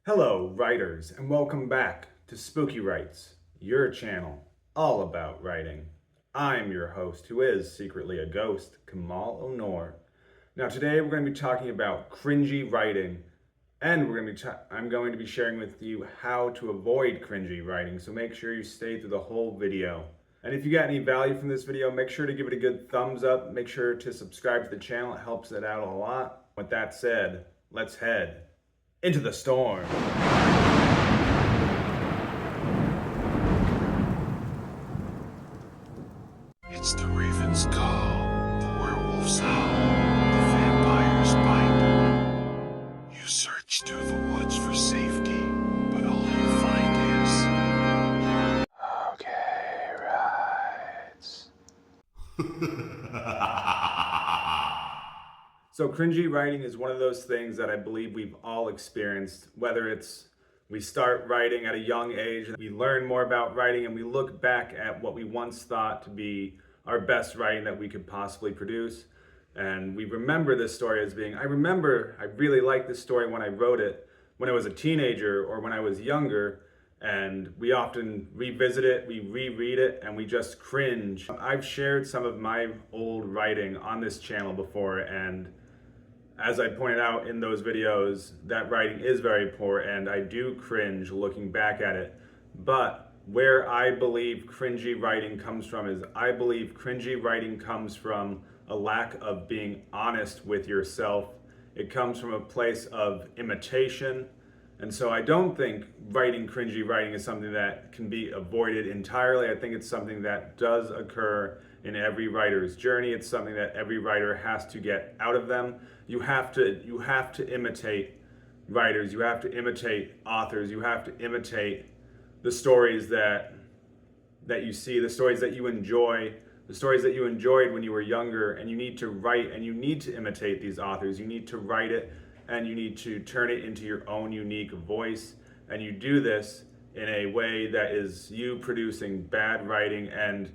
Hello, writers, and welcome back to Spooky Writes, your channel all about writing. I'm your host, who is secretly a ghost, Kamal Onor. Now, today we're going to be talking about cringy writing, and I'm going to be sharing with you how to avoid cringy writing. So make sure you stay through the whole video. And if you got any value from this video, make sure to give it a good thumbs up. Make sure to subscribe to the channel; it helps it out a lot. With that said, let's head into the storm. It's the raven's call, the werewolf's howl, the vampire's bite. You search through the woods for safety, but all you find is... Okay, rights. So cringy writing is one of those things that I believe we've all experienced, whether it's we start writing at a young age, we learn more about writing, and we look back at what we once thought to be our best writing that we could possibly produce. And we remember this story as being, I really liked this story when I wrote it when I was a teenager or when I was younger. And we often revisit it, we reread it, and we just cringe. I've shared some of my old writing on this channel before, and as I pointed out in those videos, that writing is very poor, and I do cringe looking back at it. But where I believe cringy writing comes from is I believe cringy writing comes from a lack of being honest with yourself. It comes from a place of imitation. And so I don't think writing cringy writing is something that can be avoided entirely. I think it's something that does occur in every writer's journey. It's something that every writer has to get out of them. You have to imitate writers. You have to imitate authors. You have to imitate the stories that you see, the stories that you enjoy, the stories that you enjoyed when you were younger. And you need to write, and you need to imitate these authors. You need to write it, and you need to turn it into your own unique voice. And you do this in a way that is you producing bad writing. And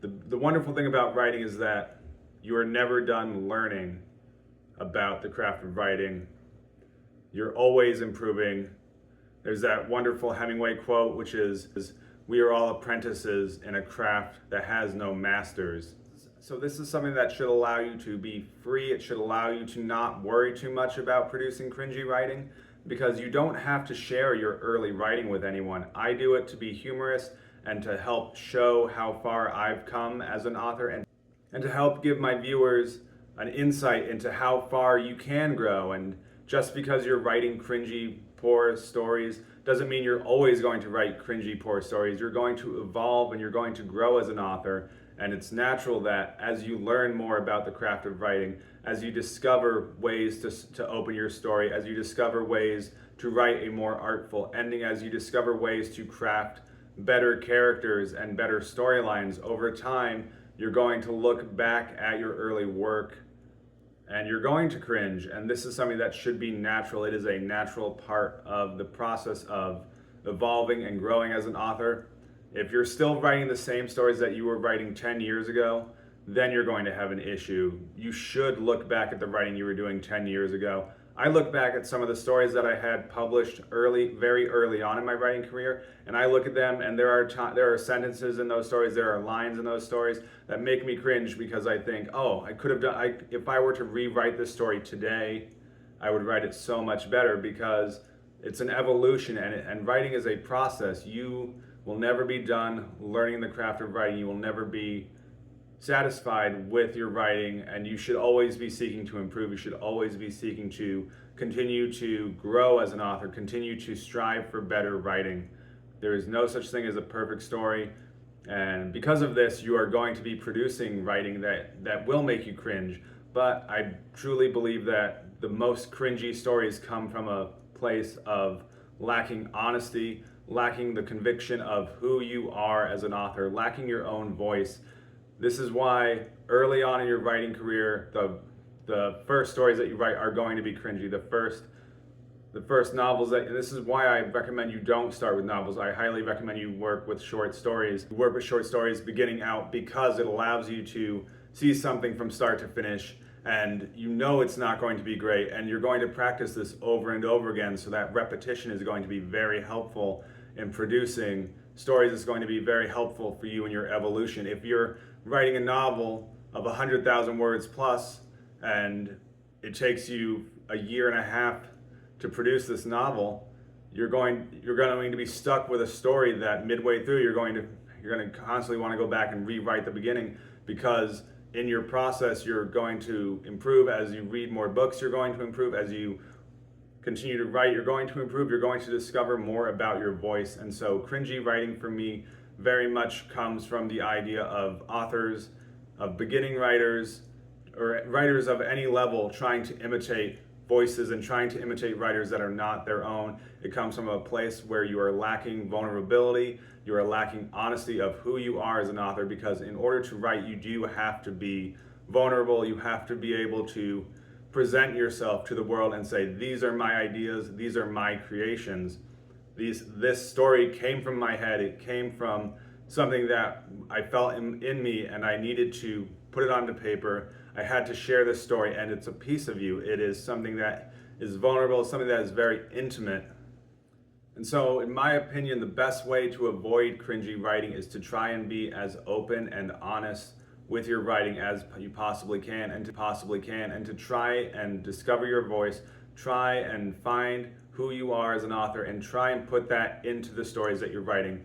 the wonderful thing about writing is that you are never done learning about the craft of writing. You're always improving. There's that wonderful Hemingway quote, which is, "We are all apprentices in a craft that has no masters." So this is something that should allow you to be free. It should allow you to not worry too much about producing cringy writing, because you don't have to share your early writing with anyone. I do it to be humorous and to help show how far I've come as an author, and to help give my viewers an insight into how far you can grow. And just because you're writing cringy, poor stories doesn't mean you're always going to write cringy, poor stories. You're going to evolve and you're going to grow as an author. And it's natural that as you learn more about the craft of writing, as you discover ways to open your story, as you discover ways to write a more artful ending, as you discover ways to craft better characters and better storylines over time, you're going to look back at your early work and you're going to cringe. And this is something that should be natural. It is a natural part of the process of evolving and growing as an author. If you're still writing the same stories that you were writing 10 years ago, then you're going to have an issue. You should look back at the writing you were doing 10 years ago. I look back at some of the stories that I had published very early on in my writing career, and I look at them, and there are sentences in those stories, there are lines in those stories that make me cringe, because I think, oh, I could have done, if I were to rewrite this story today, I would write it so much better, because it's an evolution, and writing is a process. You will never be done learning the craft of writing. You will never be satisfied with your writing, and you should always be seeking to improve. You should always be seeking to continue to grow as an author, continue to strive for better writing. There is no such thing as a perfect story, and because of this, you are going to be producing writing that will make you cringe. But I truly believe that the most cringy stories come from a place of lacking honesty, lacking the conviction of who you are as an author, lacking your own voice. This is why early on in your writing career, the first stories that you write are going to be cringy. The first novels and this is why I recommend you don't start with novels. I highly recommend you work with short stories. Work with short stories beginning out, because it allows you to see something from start to finish and you know it's not going to be great, and you're going to practice this over and over again, so that repetition is going to be very helpful in producing stories. It's going to be very helpful for you in your evolution. If you're writing a novel of 100,000 words plus, and it takes you a year and a half to produce this novel, you're going to be stuck with a story that midway through you're going to constantly want to go back and rewrite the beginning, because in your process you're going to improve. As you read more books, you're going to improve. As you continue to write, you're going to improve. You're going to discover more about your voice. And so cringy writing for me very much comes from the idea of authors, of beginning writers, or writers of any level trying to imitate voices and trying to imitate writers that are not their own. It comes from a place where you are lacking vulnerability, you are lacking honesty of who you are as an author, because in order to write, you do have to be vulnerable. You have to be able to present yourself to the world and say, these are my ideas, these are my creations. This story came from my head, it came from something that I felt in me, and I needed to put it onto paper. I had to share this story, and it's a piece of you. It is something that is vulnerable, something that is very intimate. And so, in my opinion, the best way to avoid cringy writing is to try and be as open and honest with your writing as you possibly can, and to try and discover your voice, try and find who you are as an author, and try and put that into the stories that you're writing.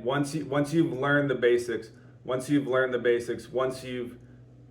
Once you've learned the basics, once you've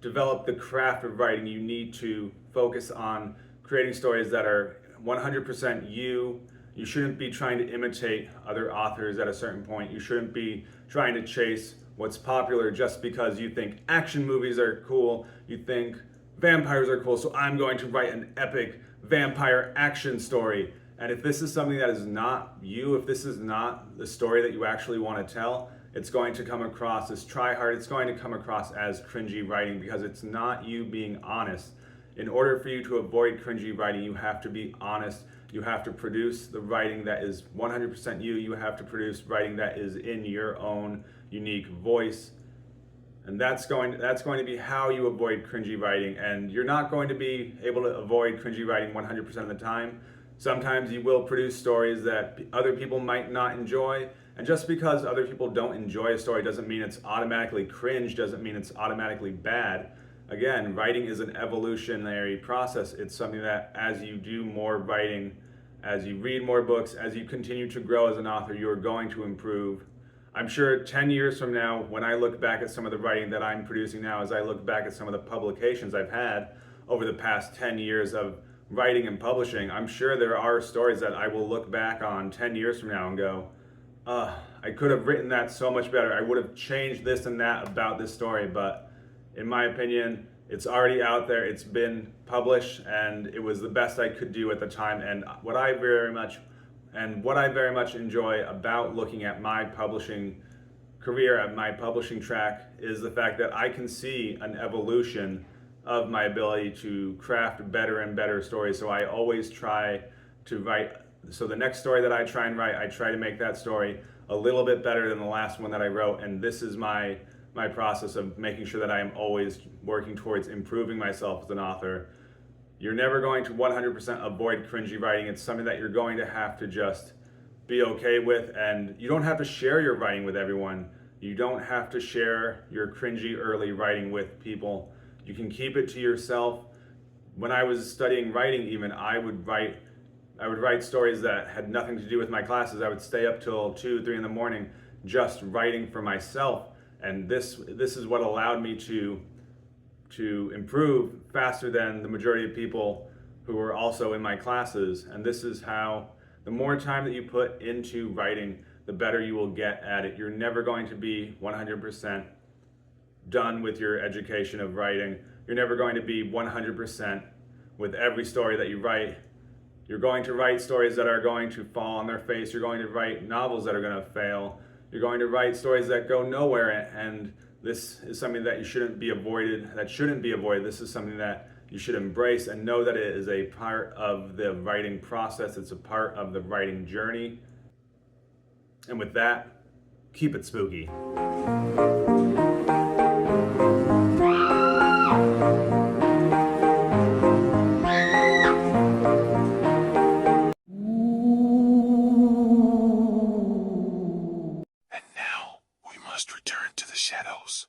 developed the craft of writing, you need to focus on creating stories that are 100% you. You shouldn't be trying to imitate other authors at a certain point. You shouldn't be trying to chase what's popular just because you think action movies are cool, you think vampires are cool, so I'm going to write an epic vampire action story. And if this is something that is not you, if this is not the story that you actually want to tell, it's going to come across as try hard, it's going to come across as cringy writing, because it's not you being honest. In order for you to avoid cringy writing, you have to be honest. You have to produce the writing that is 100% you. You have to produce writing that is in your own unique voice. And that's going to be how you avoid cringy writing. And you're not going to be able to avoid cringy writing 100% of the time. Sometimes you will produce stories that other people might not enjoy. And just because other people don't enjoy a story doesn't mean it's automatically cringe, doesn't mean it's automatically bad. Again, writing is an evolutionary process. It's something that as you do more writing, as you read more books, as you continue to grow as an author, you're going to improve. I'm sure 10 years from now, when I look back at some of the writing that I'm producing now, as I look back at some of the publications I've had over the past 10 years of writing and publishing, I'm sure there are stories that I will look back on 10 years from now and go, I could have written that so much better. I would have changed this and that about this story, but in my opinion, it's already out there, it's been published, and it was the best I could do at the time. And what I very much enjoy about looking at my publishing career, at my publishing track, is the fact that I can see an evolution of my ability to craft better and better stories. So I always try to write, so the next story that I try and write, I try to make that story a little bit better than the last one that I wrote. And this is my process of making sure that I am always working towards improving myself as an author. You're never going to 100% avoid cringy writing. It's something that you're going to have to just be okay with, and you don't have to share your writing with everyone. You don't have to share your cringy early writing with people. You can keep it to yourself. When I was studying writing even, I would write stories that had nothing to do with my classes. I would stay up till 2, 3 in the morning just writing for myself. And this is what allowed me to improve faster than the majority of people who were also in my classes. And this is how, the more time that you put into writing, the better you will get at it. You're never going to be 100% done with your education of writing. You're never going to be 100% with every story that you write. You're going to write stories that are going to fall on their face. You're going to write novels that are going to fail. You're going to write stories that go nowhere, and this is something that shouldn't be avoided. This is something that you should embrace and know that it is a part of the writing process. It's a part of the writing journey. And with that, keep it spooky. must return to the shadows.